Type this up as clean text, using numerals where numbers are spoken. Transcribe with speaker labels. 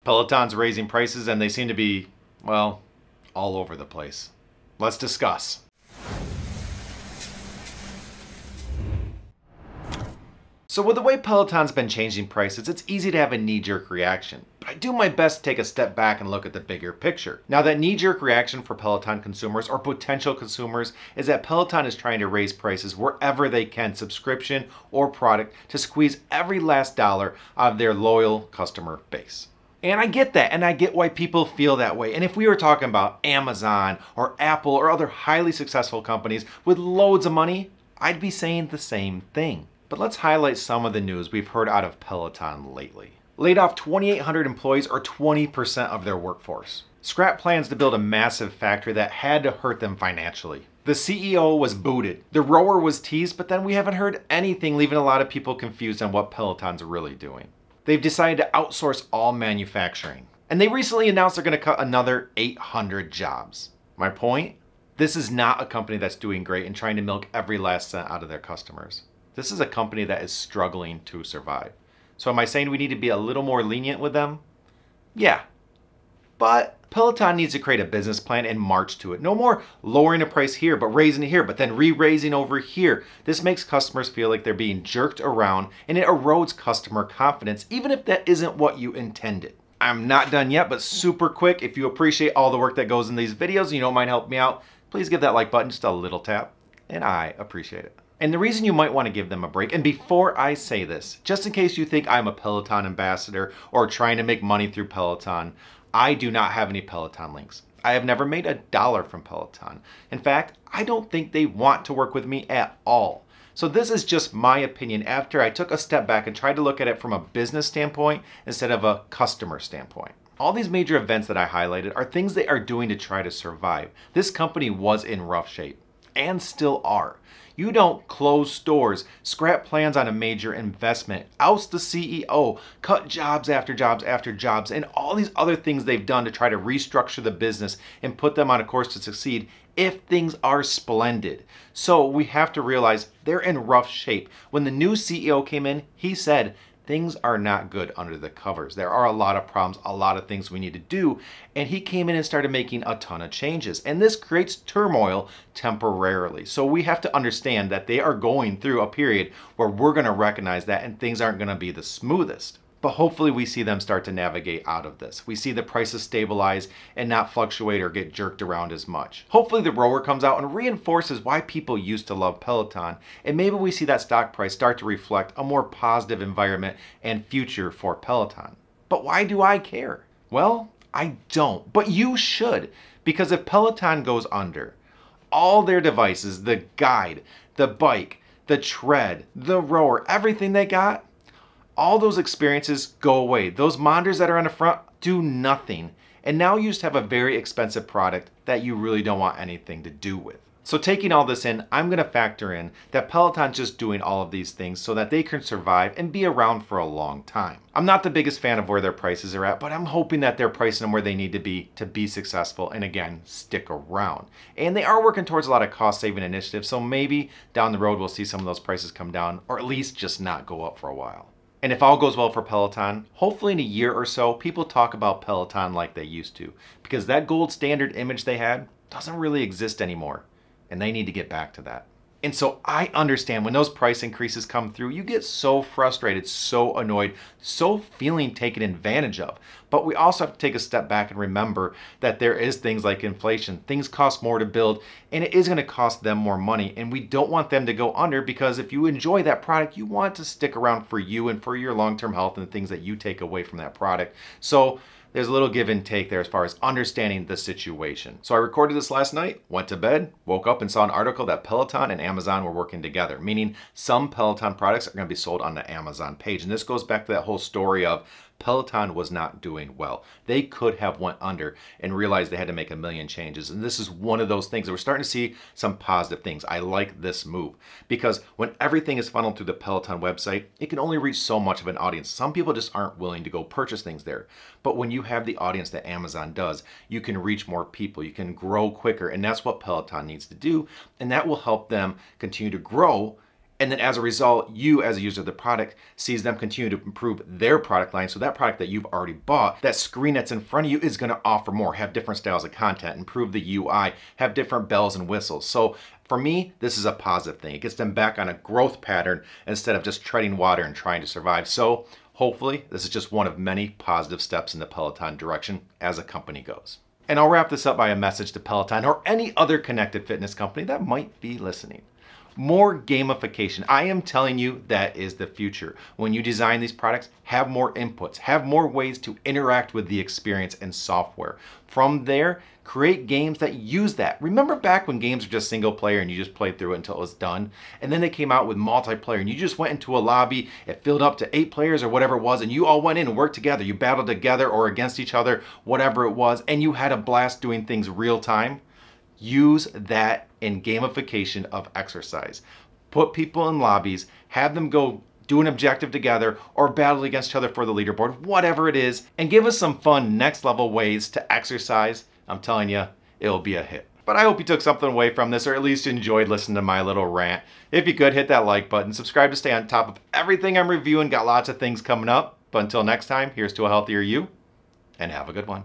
Speaker 1: Peloton's raising prices and they seem to be, well, all over the place. Let's discuss. So with the way Peloton's been changing prices, it's easy to have a knee-jerk reaction. But I do my best to take a step back and look at the bigger picture. Now that knee-jerk reaction for Peloton consumers or potential consumers is that Peloton is trying to raise prices wherever they can, subscription or product, to squeeze every last dollar out of their loyal customer base. And I get that, and I get why people feel that way. And if we were talking about Amazon or Apple or other highly successful companies with loads of money, I'd be saying the same thing. But let's highlight some of the news we've heard out of Peloton lately. Laid off 2,800 employees or 20% of their workforce. Scrap plans to build a massive factory that had to hurt them financially. The CEO was booted. The rower was teased, but then we haven't heard anything, leaving a lot of people confused on what Peloton's really doing. They've decided to outsource all manufacturing. And they recently announced they're going to cut another 800 jobs. My point? This is not a company that's doing great and trying to milk every last cent out of their customers. This is a company that is struggling to survive. So am I saying we need to be a little more lenient with them? Yeah. But Peloton needs to create a business plan and march to it. No more lowering a price here, but raising it here, but then re-raising over here. This makes customers feel like they're being jerked around and it erodes customer confidence, even if that isn't what you intended. I'm not done yet, but super quick. If you appreciate all the work that goes in these videos and you don't mind helping me out, please give that like button just a little tap, and I appreciate it. And the reason you might want to give them a break, and before I say this, just in case you think I'm a Peloton ambassador or trying to make money through Peloton, I do not have any Peloton links. I have never made $1 from Peloton. In fact, I don't think they want to work with me at all. So this is just my opinion after I took a step back and tried to look at it from a business standpoint instead of a customer standpoint. All these major events that I highlighted are things they are doing to try to survive. This company was in rough shape, and still are. You don't close stores, scrap plans on a major investment, oust the CEO, cut jobs after jobs after jobs, and all these other things they've done to try to restructure the business and put them on a course to succeed if things are splendid. So we have to realize they're in rough shape. When the new CEO came in, he said, things are not good under the covers. There are a lot of problems, a lot of things we need to do. And he came in and started making a ton of changes. And this creates turmoil temporarily. So we have to understand that they are going through a period where we're going to recognize that and things aren't going to be the smoothest. But hopefully we see them start to navigate out of this. We see the prices stabilize and not fluctuate or get jerked around as much. Hopefully the rower comes out and reinforces why people used to love Peloton. And maybe we see that stock price start to reflect a more positive environment and future for Peloton. But why do I care? Well, I don't. But you should. Because if Peloton goes under, all their devices, the guide, the bike, the tread, the rower, everything they got, all those experiences go away. Those monitors that are on the front do nothing. And now you just have a very expensive product that you really don't want anything to do with. So taking all this in, I'm going to factor in that Peloton's just doing all of these things so that they can survive and be around for a long time. I'm not the biggest fan of where their prices are at, but I'm hoping that they're pricing them where they need to be successful and again, stick around. And they are working towards a lot of cost saving initiatives, so maybe down the road we'll see some of those prices come down or at least just not go up for a while. And if all goes well for Peloton, hopefully in a year or so, people talk about Peloton like they used to. Because that gold standard image they had doesn't really exist anymore. And they need to get back to that. And so I understand when those price increases come through, you get so frustrated, so annoyed, so feeling taken advantage of. But we also have to take a step back and remember that there is things like inflation. Things cost more to build, and it is going to cost them more money. And we don't want them to go under because if you enjoy that product, you want it to stick around for you and for your long-term health and the things that you take away from that product. So there's a little give and take there as far as understanding the situation. So I recorded this last night, went to bed, woke up and saw an article that Peloton and Amazon were working together, meaning some Peloton products are going to be sold on the Amazon page. And this goes back to that whole story of Peloton was not doing well. They could have went under and realized they had to make a million changes. And this is one of those things that we're starting to see some positive things. I like this move because when everything is funneled through the Peloton website, it can only reach so much of an audience. Some people just aren't willing to go purchase things there. But when you have the audience that Amazon does, you can reach more people. You can grow quicker. And that's what Peloton needs to do. And that will help them continue to grow And then as a result, you as a user of the product sees them continue to improve their product line. So that product that you've already bought, that screen that's in front of you is going to offer more, have different styles of content, improve the UI, have different bells and whistles. So for me, this is a positive thing. It gets them back on a growth pattern instead of just treading water and trying to survive. So hopefully this is just one of many positive steps in the Peloton direction as a company goes. And I'll wrap this up by a message to Peloton or any other connected fitness company that might be listening. More gamification. I am telling you, that is the future. When you design these products, have more inputs, have more ways to interact with the experience and software. From there, create games that use that. Remember back when games were just single player and you just played through it until it was done? And then they came out with multiplayer and you just went into a lobby, it filled up to 8 players or whatever it was, and you all went in and worked together. You battled together or against each other, whatever it was, and you had a blast doing things real time. Use that in gamification of exercise. Put people in lobbies, have them go do an objective together or battle against each other for the leaderboard, whatever it is, and give us some fun next level ways to exercise. I'm telling you, it'll be a hit. But I hope you took something away from this, or at least enjoyed listening to my little rant. If you could, hit that like button, subscribe to stay on top of everything I'm reviewing. Got lots of things coming up. But until next time, here's to a healthier you, and have a good one.